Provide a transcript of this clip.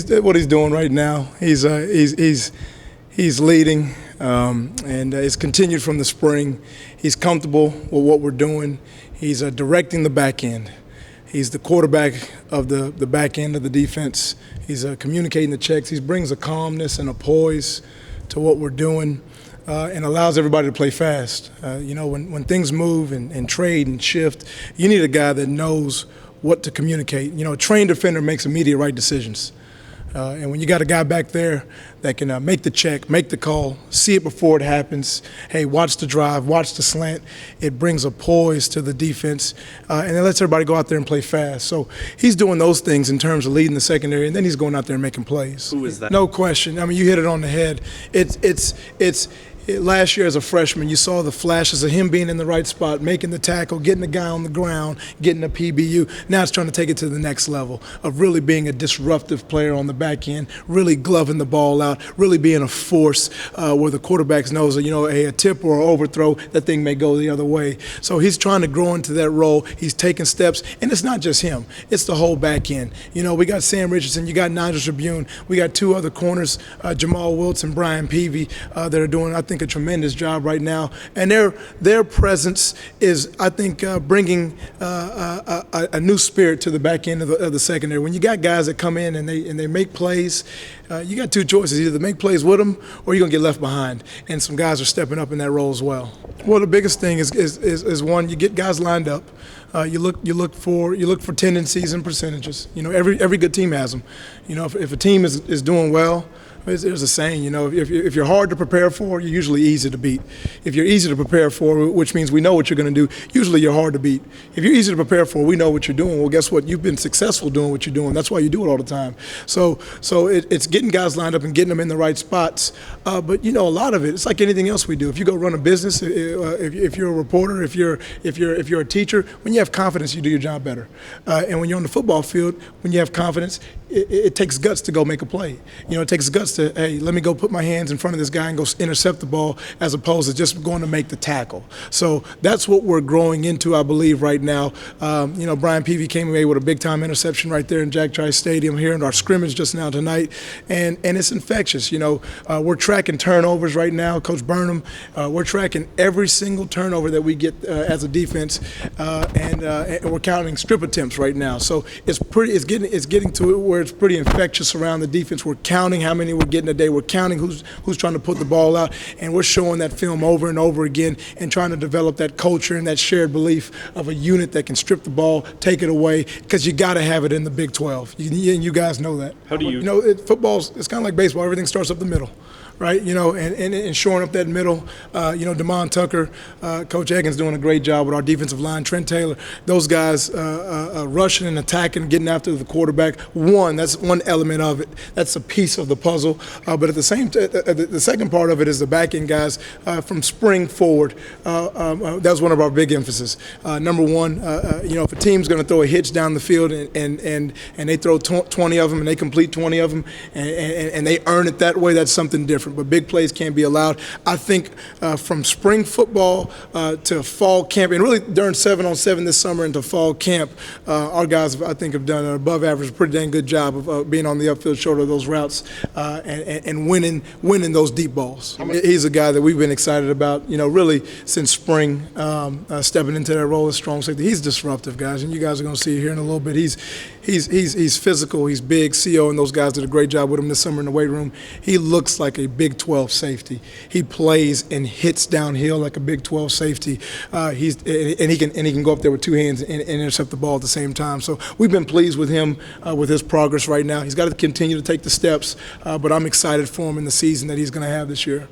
what he's doing right now. He's leading, and it's continued from the spring. He's comfortable with what we're doing. He's directing the back end. He's the quarterback of the back end of the defense. He's communicating the checks. He brings a calmness and a poise to what we're doing, and allows everybody to play fast. When things move and trade and shift, you need a guy that knows what to communicate. A trained defender makes immediate right decisions. And when you got a guy back there that can make the check, make the call, see it before it happens, hey, watch the drive, watch the slant, it brings a poise to the defense, and it lets everybody go out there and play fast. So he's doing those things in terms of leading the secondary, and then he's going out there and making plays. Who is that? No question. I mean, you hit it on the head. Last year as a freshman, you saw the flashes of him being in the right spot, making the tackle, getting the guy on the ground, getting a PBU. Now it's trying to take it to the next level of really being a disruptive player on the back end, really gloving the ball out, really being a force where the quarterback knows that, a tip or an overthrow, that thing may go the other way. So he's trying to grow into that role. He's taking steps, and it's not just him. It's the whole back end. We got Sam Richardson, you got Nigel Tribune, we got two other corners, Jamal Wiltz and Brian Peavy, that are doing, I think, a tremendous job right now, and their presence is, I think, bringing a new spirit to the back end of the secondary. When you got guys that come in and they make plays, you got two choices: either make plays with them, or you're gonna get left behind. And some guys are stepping up in that role as well. Well, the biggest thing is one, you get guys lined up. You look for tendencies and percentages. Every good team has them. If a team is doing well, there's a saying, if you're hard to prepare for, you're usually easy to beat. If you're easy to prepare for, which means we know what you're going to do, usually you're hard to beat. If you're easy to prepare for, we know what you're doing. Well, guess what? You've been successful doing what you're doing. That's why you do it all the time. So it's getting guys lined up and getting them in the right spots. But a lot of it's like anything else we do. If you go run a business, if you're a reporter, if you're a teacher, when you have confidence, you do your job better. And when you're on the football field, when you have confidence, it takes guts to go make a play. It takes guts to, hey, let me go put my hands in front of this guy and go intercept the ball, as opposed to just going to make the tackle. So that's what we're growing into, I believe, right now. Brian Peavy came away with a big-time interception right there in Jack Trice Stadium here in our scrimmage just now tonight, and it's infectious. We're tracking turnovers right now, Coach Burnham. We're tracking every single turnover that we get as a defense, and we're counting strip attempts right now. So it's getting to it where it's pretty infectious around the defense. We're counting how many we're getting a day. We're counting who's trying to put the ball out, and we're showing that film over and over again and trying to develop that culture and that shared belief of a unit that can strip the ball, take it away, because you got to have it in the Big 12. You guys know that. How do you? It's kind of like baseball. Everything starts up the middle. Right, and shoring up that middle. Damon Tucker, Coach Egan's doing a great job with our defensive line. Trent Taylor, those guys rushing and attacking, getting after the quarterback. That's one element of it. That's a piece of the puzzle. But at the second part of it is the back end guys from spring forward. That's one of our big emphasis. Number one, if a team's going to throw a hitch down the field and they throw 20 of them and they complete 20 of them and they earn it that way, that's something different. But big plays can't be allowed. I think from spring football to fall camp, and really during 7-on-7 this summer into fall camp, our guys, I think, have done an above average, pretty dang good job of being on the upfield shoulder of those routes and winning those deep balls. He's a guy that we've been excited about, really since spring, stepping into that role as strong safety. He's disruptive, guys, and you guys are going to see it here in a little bit. He's physical, he's big. CO and those guys did a great job with him this summer in the weight room. He looks like a Big 12 safety. He plays and hits downhill like a Big 12 safety. He can go up there with two hands and intercept the ball at the same time. So we've been pleased with him with his progress right now. He's got to continue to take the steps, but I'm excited for him in the season that he's going to have this year.